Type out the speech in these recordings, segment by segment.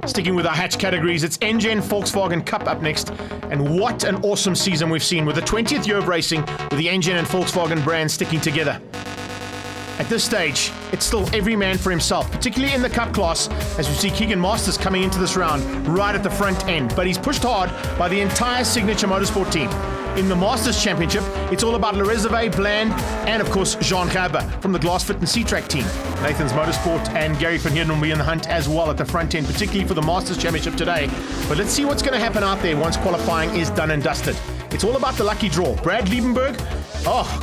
Sticking with our hatch categories, it's Engen Volkswagen Cup up next. And what an awesome season we've seen with the 20th year of racing with the Engen and Volkswagen brands sticking together. At this stage, it's still every man for himself, particularly in the Cup class, as we see Keegan Masters coming into this round right at the front end. But he's pushed hard by the entire Signature Motorsport team. In the Masters Championship, it's all about Le Reserve, Bland, and of course, Jean Gerber from the Glassfit and C-Track team. Nathan's Motorsport and Gary van Heerden will be in the hunt as well at the front end, particularly for the Masters Championship today. But let's see what's going to happen out there once qualifying is done and dusted. It's all about the lucky draw. Brad Liebenberg,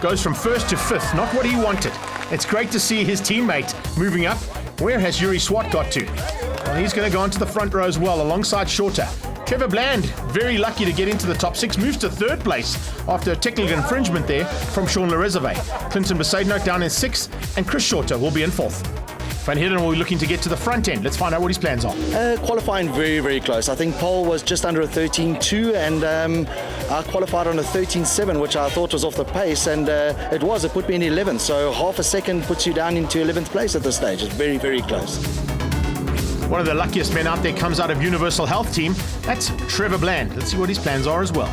goes from first to fifth, not what he wanted. It's great to see his teammate moving up. Where has Yuri Swart got to? Well, he's going to go onto the front row as well, alongside Shorter. Trevor Bland, very lucky to get into the top six, moves to third place after a technical infringement there from Sean Le Reserve. Clinton Besaidnout down in sixth, and Chris Shorter will be in fourth. Van Heerden will be looking to get to the front end. Let's find out what his plans are. Qualifying very, very close. I think pole was just under a 13.2 and I qualified on a 13.7, which I thought was off the pace, and it put me in 11th. So half a second puts you down into 11th place at this stage. It's very, very close. One of the luckiest men out there comes out of Universal Health Team. That's Trevor Bland. Let's see what his plans are as well.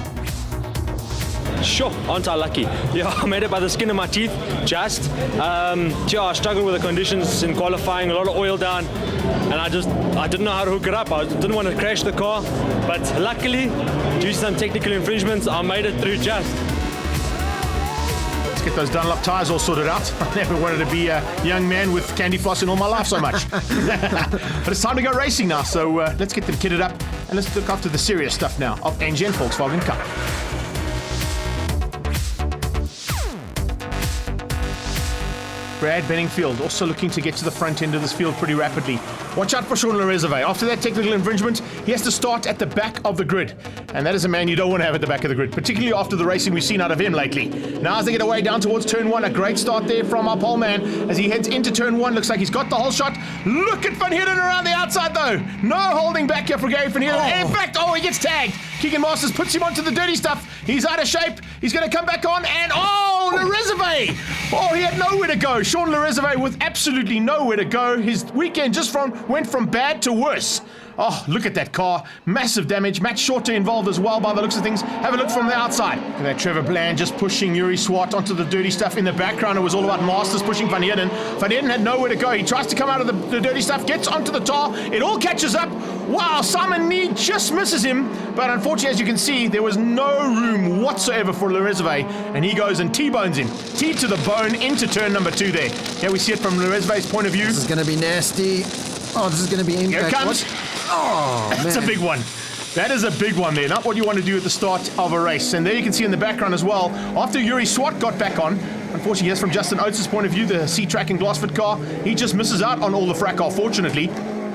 Sure, aren't I lucky? Yeah, I made it by the skin of my teeth, just. I struggled with the conditions in qualifying, a lot of oil down, and I didn't know how to hook it up. I didn't want to crash the car, but luckily, due to some technical infringements, I made it through just. Let's get those Dunlop tyres all sorted out. I never wanted to be a young man with candy floss in all my life so much. But it's time to go racing now, so let's get them kitted up, and let's look after the serious stuff now of Engen Volkswagen Cup. Brad Benningfield also looking to get to the front end of this field pretty rapidly. Watch out for Sean Le Reserve. After that technical infringement, he has to start at the back of the grid. And that is a man you don't want to have at the back of the grid, particularly after the racing we've seen out of him lately. Now as they get away down towards turn one, a great start there from our pole man as he heads into turn one. Looks like he's got the whole shot. Look at Van Heerden around the outside though. No holding back here for Gary van Heerden. In fact, he gets tagged. Keegan Masters puts him onto the dirty stuff. He's out of shape. He's going to come back on and Le Reserve. He had nowhere to go. Sean Le Reserve with absolutely nowhere to go. His weekend just went from bad to worse. Look at that car. Massive damage. Matt Shorter involved as well by the looks of things. Have a look from the outside. Look at that Trevor Bland just pushing Yuri Swart onto the dirty stuff. In the background, it was all about Masters pushing Van Heerden. Van Heerden had nowhere to go. He tries to come out of the dirty stuff, gets onto the tar. It all catches up. Wow, Simon Nee just misses him. But unfortunately, as you can see, there was no room whatsoever for Le Reserve. And he goes and T-bones him. T to the bone into turn number 2 there. Here we see it from Le Reserve's point of view. This is going to be nasty. This is going to be impact. Here it comes. That's a big one. That is a big one there. Not what you want to do at the start of a race. And there you can see in the background as well, after Yuri Swart got back on, unfortunately, yes, from Justin Oates' point of view, the C-Track and Glassfit car, he just misses out on all the fracas, fortunately,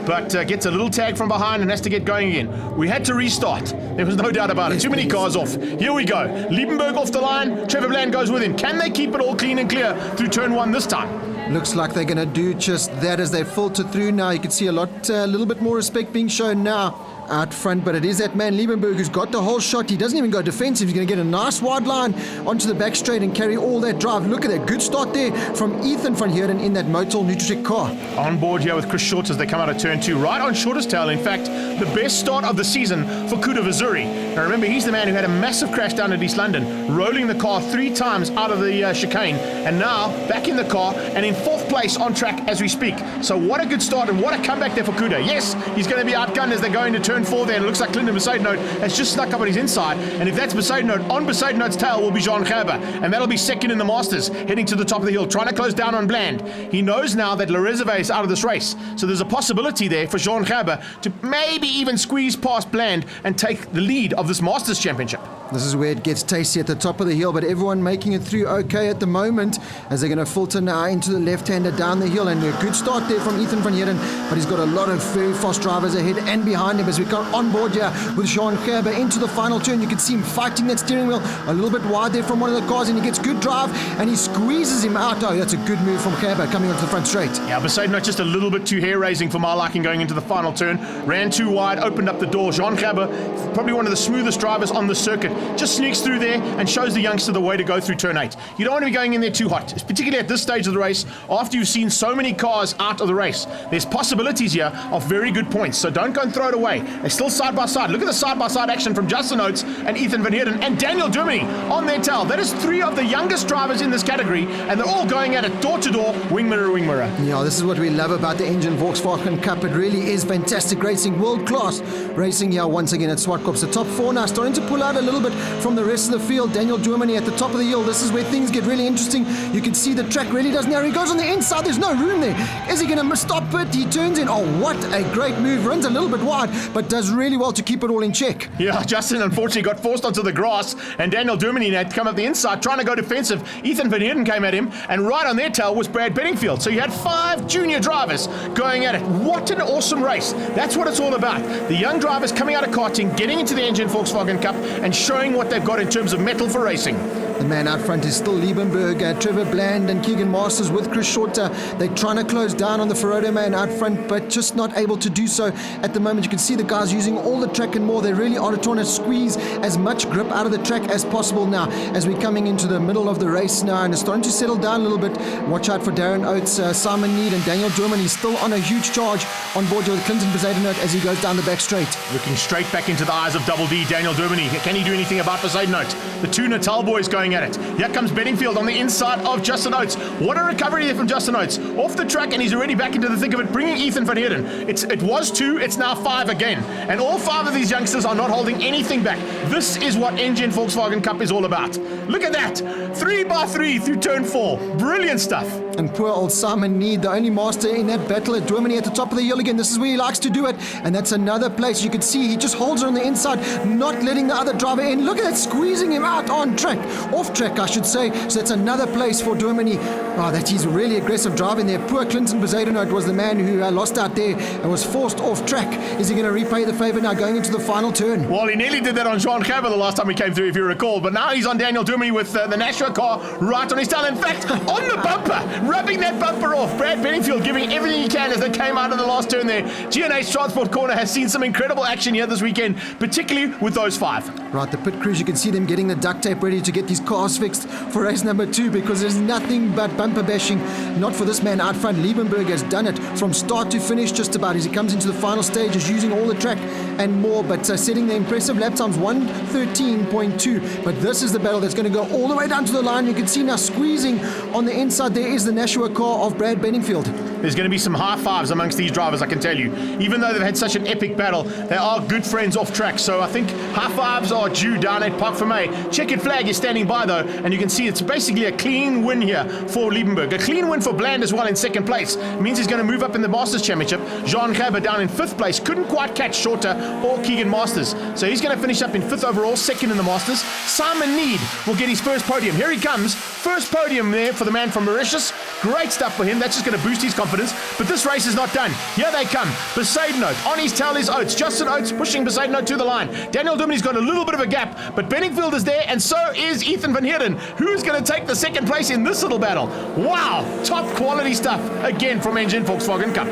but gets a little tag from behind and has to get going again. We had to restart. There was no doubt about it. Too many cars off. Here we go. Liebenberg off the line. Trevor Bland goes with him. Can they keep it all clean and clear through turn 1 this time? Looks like they're going to do just that as they filter through now. You can see a little bit more respect being shown now out front, but it is that man Liebenberg who's got the whole shot. He doesn't even go defensive. He's going to get a nice wide line onto the back straight and carry all that drive. Look at that good start there from Ethan van Heerden in that Motul Nutritek car. On board here with Chris Shorter as they come out of turn 2, right on Shorter's tail. In fact, the best start of the season for Kuda Vazuri. Now remember, he's the man who had a massive crash down at East London, rolling the car 3 times out of the chicane, and now back in the car and in 4th place on track as we speak. So what a good start and what a comeback there for Kuda. Yes, he's going to be outgunned as they go into turn 4 there, and it looks like Clinton Besaidnout has just snuck up on his inside, and if that's Besaidnout, on Besaidnout's tail will be Jean Gerber, and that'll be second in the Masters, heading to the top of the hill, trying to close down on Bland. He knows now that Le Reserve is out of this race, so there's a possibility there for Jean Gerber to maybe even squeeze past Bland and take the lead of this Masters Championship. This is where it gets tasty at the top of the hill, but everyone making it through okay at the moment as they're going to filter now into the left-hander down the hill, and a good start there from Ethan van Heerden, but he's got a lot of very fast drivers ahead and behind him as we come on board here with Jean Gerber into the final turn. You can see him fighting that steering wheel a little bit wide there from one of the cars, and he gets good drive and he squeezes him out. That's a good move from Gerber coming onto the front straight. Yeah, Besaidnout just a little bit too hair-raising for my liking going into the final turn. Ran too wide, opened up the door. Jean Gerber, probably one of the smoothest drivers on the circuit, just sneaks through there and shows the youngster the way to go through turn 8. You don't want to be going in there too hot, particularly at this stage of the race, after you've seen so many cars out of the race. There's possibilities here of very good points, so don't go and throw it away. They're still side by side. Look at the side by side action from Justin Oates and Ethan Van Heerden and Daniel Duminy on their tail. That is 3 of the youngest drivers in this category, and they're all going at it door to door, wing mirror, wing mirror. Yeah, this is what we love about the Engen Volkswagen Cup. It really is fantastic racing, world-class racing here once again at Zwartkops. The top 4 now starting to pull out a little bit from the rest of the field. Daniel Duminy at the top of the hill. This is where things get really interesting. You can see the track really does narrow. He goes on the inside. There's no room there. Is he going to stop it? He turns in. Oh, what a great move. Runs a little bit wide, but does really well to keep it all in check. Yeah, Justin unfortunately got forced onto the grass, and Daniel Duminy had come up the inside trying to go defensive. Ethan Van Heerden came at him, and right on their tail was Brad Bedingfield. So you had 5 junior drivers going at it. What an awesome race. That's what it's all about. The young drivers coming out of karting, getting into the Engen Volkswagen Cup, and showing what they've got in terms of mettle for racing. The man out front is still Liebenberg, Trevor Bland and Keegan Masters with Chris Shorter. They're trying to close down on the Ferodo man out front, but just not able to do so at the moment. You can see the guys using all the track and more. They really are trying to squeeze as much grip out of the track as possible now as we're coming into the middle of the race now, and it's starting to settle down a little bit. Watch out for Darren Oates, Simon Need and Daniel Dorman. He's still on a huge charge on board with Clinton Bezuidenhout as he goes down the back straight. Looking straight back into the eyes of Double D, Daniel Duminy. Can he do anything about Bezuidenhout? The 2 Natal boys going at it. Here comes Bedingfield on the inside of Justin Oates. What a recovery there from Justin Oates. Off the track, and he's already back into the thick of it, bringing Ethan Van Heerden. It was 2, it's now 5 again. And all 5 of these youngsters are not holding anything back. This is what Engen Volkswagen Cup is all about. Look at that. 3x3 through turn 4. Brilliant stuff. And poor old Simon Need, the only master in that battle at Duminy at the top of the hill again. This is where he likes to do it. And that's another place. You can see he just holds it on the inside, not letting the other driver in. Look at that, squeezing him out on track. Off track, I should say. So that's another place for Duminy. Oh, that he's really aggressive driving there. Poor Clinton Bezuidenhout was the man who lost out there and was forced off track. Is he going to repay the favour now going into the final turn? Well, he nearly did that on Jean Cabot the last time he came through, if you recall. But now he's on Daniel Duminy with the Nashua car right on his tail. In fact, on the bumper, rubbing that bumper off. Brad Bedingfield giving everything he can as they came out of the last turn there. GNH Transport Corner has seen some incredible action here this weekend, particularly with those 5. Right, the pit crews, you can see them getting the duct tape ready to get these cars fixed for race number 2, because there's nothing but bumper bashing. Not for this man out front. Liebenberg has done it from start to finish just about as he comes into the final stages, using all the track and more, but setting the impressive lap times 1:13.2. But this is the battle that's going to go all the way down to the line. You can see now squeezing on the inside there is the Nashua car of Brad Bedingfield. There's going to be some high fives amongst these drivers, I can tell you. Even though they've had such an epic battle, they are good friends off track. So I think high fives are due down at Parc Fermé. Checkered flag is standing by though, and you can see it's basically a clean win here for Liebenberg. A clean win for Bland as well in second place. It means he's going to move up in the Masters Championship. Jean Cabot down in 5th place. Couldn't quite catch Shorter or Keegan Masters. So he's going to finish up in 5th overall, 2nd in the Masters. Simon Need will get his first podium. Here he comes. First podium there for the man from Mauritius. Great stuff for him. That's just going to boost his confidence. But this race is not done. Here they come. Bezuidenhout. On his tail is Oates. Justin Oates pushing Bezuidenhout to the line. Daniel Duminy's got a little bit of a gap, but Bedingfield is there, and so is Ethan Van Heerden. Who's going to take the second place in this little battle? Wow. Top quality stuff again from Engen Volkswagen Cup.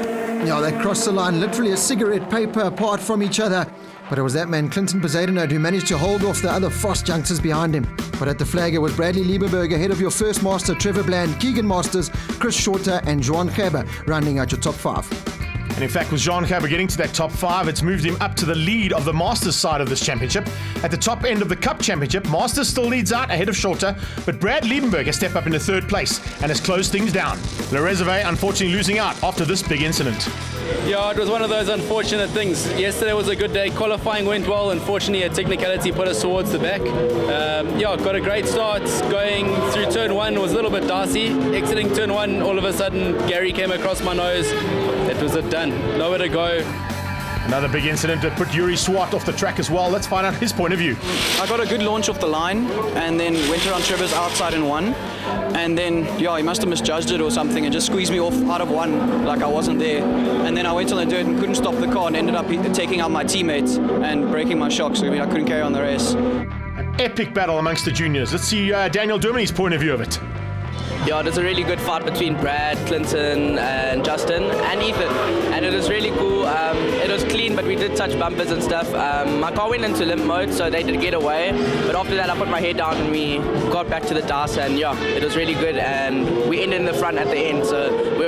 Yeah, they crossed the line, literally a cigarette paper apart from each other. But it was that man, Clinton Bezuidenhout, who managed to hold off the other fast youngsters behind him. But at the flag, it was Bradley Liebenberg ahead of your first master, Trevor Bland, Keegan Masters, Chris Shorter, and Juan Cabot, rounding out your top 5. And in fact, with Jean Cabot getting to that top 5, it's moved him up to the lead of the Masters side of this championship. At the top end of the Cup Championship, Masters still leads out ahead of Shorter, but Brad Liebenberg has stepped up into 3rd place and has closed things down. Le Reserve unfortunately losing out after this big incident. Yeah, it was one of those unfortunate things. Yesterday was a good day. Qualifying went well. Unfortunately, a technicality put us towards the back. Got a great start. Going through turn 1 was a little bit dicey. Exiting turn 1, all of a sudden, Gary came across my nose. That was it, done. Nowhere to go. Another big incident that put Yuri Swart off the track as well. Let's find out his point of view. I got a good launch off the line and then went around Trevor's outside and won. And then, he must have misjudged it or something and just squeezed me off out of 1 like I wasn't there. And then I went on the dirt and couldn't stop the car and ended up taking out my teammates and breaking my shocks. I couldn't carry on the race. An epic battle amongst the juniors. Let's see Daniel Duminy's point of view of it. Yeah, it was a really good fight between Brad, Clinton, and Justin, and Ethan. And it was really cool. It was clean, but we did touch bumpers and stuff. My car went into limp mode, so they did get away. But after that, I put my head down and we got back to the dice. And yeah, it was really good. And we ended in the front at the end. So we were